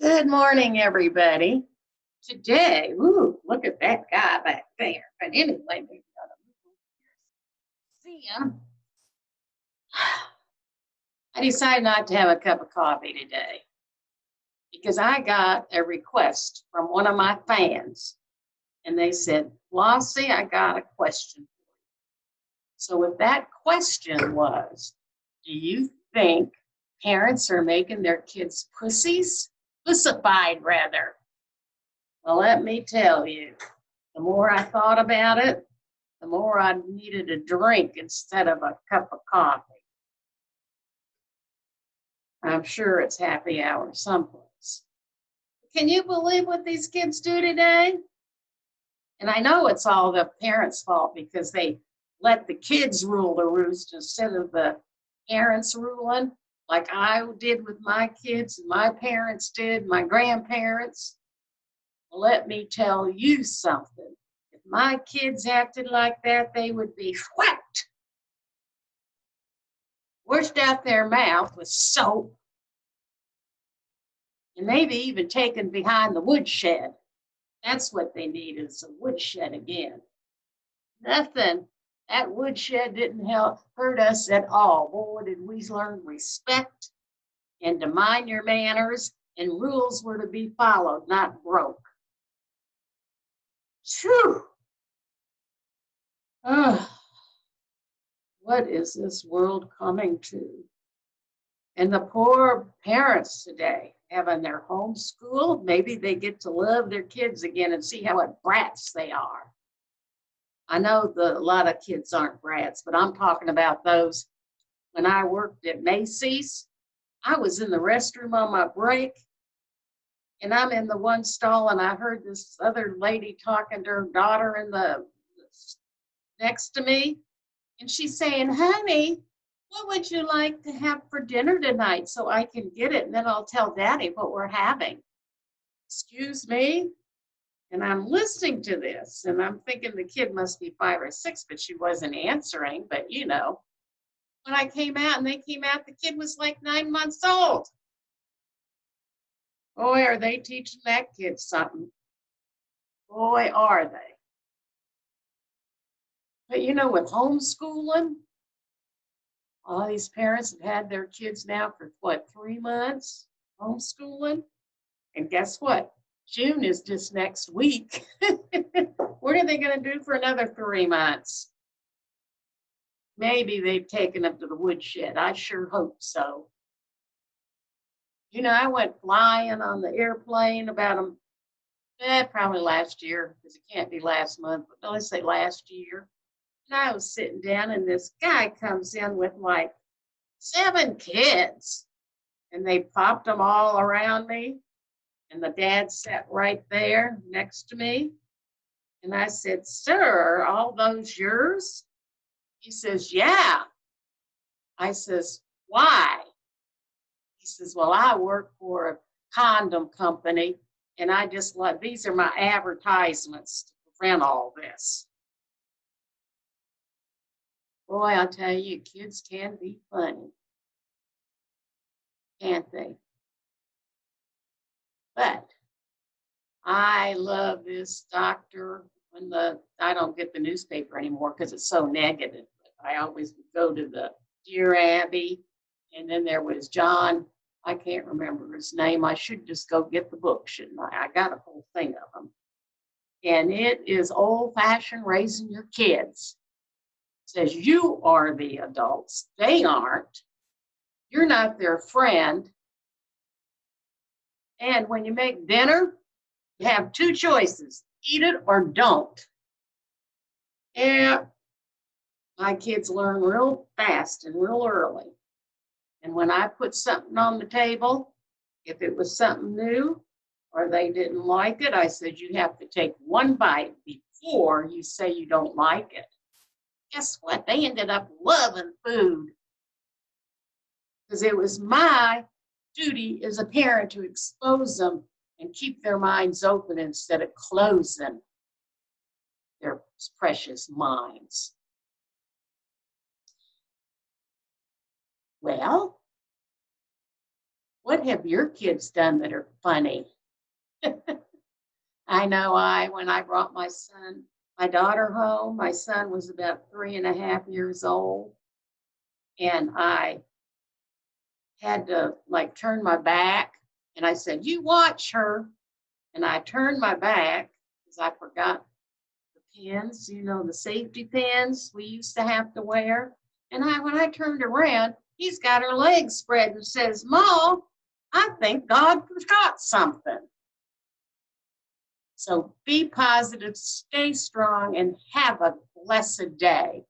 Good morning, everybody. Today, ooh, look at that guy back there. But anyway, we've got to see him. I decided not to have a cup of coffee today because I got a request from one of my fans, and they said, Flossie, I got a question. So, what that question was, do you think parents are making their kids pussies? Pussified, rather. Well, let me tell you, the more I thought about it, the more I needed a drink instead of a cup of coffee. I'm sure it's happy hour someplace. Can you believe what these kids do today? And I know it's all the parents' fault because they let the kids rule the roost instead of the parents ruling, like I did with my kids and my parents did, my grandparents. Let me tell you something. If my kids acted like that, they would be whacked, washed out their mouth with soap, and maybe even taken behind the woodshed. That's what they need is a woodshed again. Nothing. That woodshed didn't hurt us at all. Boy, did we learn respect and to mind your manners, and rules were to be followed, not broke. Phew. What is this world coming to? And the poor parents today having their homeschool, maybe they get to love their kids again and see how what brats they are. I know a lot of kids aren't brats, but I'm talking about those. When I worked at Macy's, I was in the restroom on my break, and I'm in the one stall, and I heard this other lady talking to her daughter in the next to me, and she's saying, honey, what would you like to have for dinner tonight so I can get it, and then I'll tell Daddy what we're having. Excuse me? And I'm listening to this, and I'm thinking the kid must be 5 or 6, but she wasn't answering. But, when I came out and they came out, the kid was like 9 months old. Boy, are they teaching that kid something. Boy, are they. But, with homeschooling, all these parents have had their kids now for, 3 months homeschooling? And guess what? June is just next week. What are they going to do for another 3 months? Maybe they've taken them to the woodshed. I sure hope so. I went flying on the airplane about probably last year, because it can't be last month, but let's say last year. And I was sitting down, and this guy comes in with like 7 kids, and they popped them all around me. And the dad sat right there next to me. And I said, sir, are all those yours? He says, yeah. I says, why? He says, well, I work for a condom company, and I just like, these are my advertisements to prevent all this. Boy, I'll tell you, kids can be funny, can't they? But I love this doctor. I don't get the newspaper anymore because it's so negative. But I always would go to the Dear Abby, and then there was John. I can't remember his name. I should just go get the book, shouldn't I? I got a whole thing of them. And it is old-fashioned raising your kids. It says you are the adults. They aren't. You're not their friend. And when you make dinner, you have 2 choices. Eat it or don't. Yeah, my kids learn real fast and real early. And when I put something on the table, if it was something new or they didn't like it, I said, you have to take 1 bite before you say you don't like it. Guess what? They ended up loving food because it was my duty as a parent to expose them and keep their minds open instead of closing their precious minds. Well, What have your kids done that are funny? I know when I brought my daughter home, my son was about 3.5 years old, and I had to like turn my back, and I said, "You watch her." And I turned my back because I forgot the pins, the safety pins we used to have to wear. And when I turned around, he's got her legs spread and says, "Ma, I think God forgot something." So be positive, stay strong, and have a blessed day.